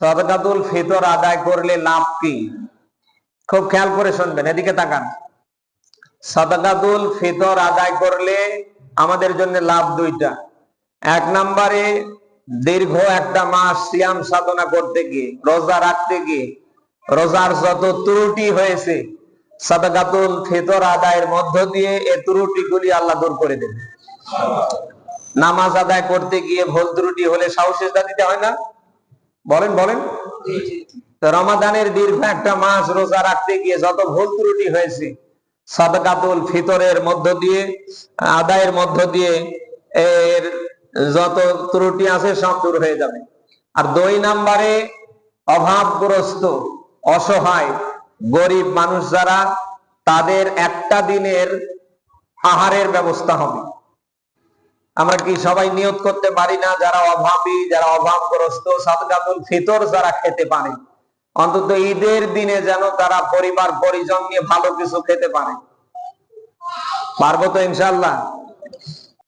সাদাকাতুল ফিতর আদায় করলে লাভ কি? খুব খেয়াল করে শুনবেন, এদিকে তাকান। সাদাকাতুল ফিতর আদায় করলে আমাদের জন্য লাভ দুইটা। এক নম্বরে, দীর্ঘ একটা মাস সিয়াম সাধনা করতে গিয়ে, রোজা রাখতে গিয়ে রোজার যত ত্রুটি হয়েছে, সাদাকাতুল ফিতর আদায়ের মধ্য দিয়ে এই ত্রুটিগুলি আল্লাহ দূর করে দেবে। নামাজ আদায় করতে গিয়ে ভুল ত্রুটি হলে সাহসিকতা দিতে হয় না? বলেন বলেন। রমাদানের দীর্ঘ একটা মাস রোজা রাখতে গিয়ে যত ভুল ত্রুটি হয়েছে, সাদাকাতুল ফিতরের মধ্য দিয়ে, আদায়ের মধ্য দিয়ে এর যত ত্রুটি আছে সব দূর হয়ে যাবে। আর দুই নম্বরে, অভাবগ্রস্ত, অসহায়, গরিব মানুষ যারা, তাদের একটা দিনের আহারের ব্যবস্থা হবে। আমরা কি সবাই নিয়ত করতে পারি না, যারা অভাবী, যারা অভাবগ্রস্ত, সাদকাতুল ফিতর যারা খেতে পারে, অন্তত ঈদের দিনে যেন তারা পরিবার পরিজন নিয়ে ভালো কিছু খেতে পারে? পারবো তো ইনশাআল্লাহ?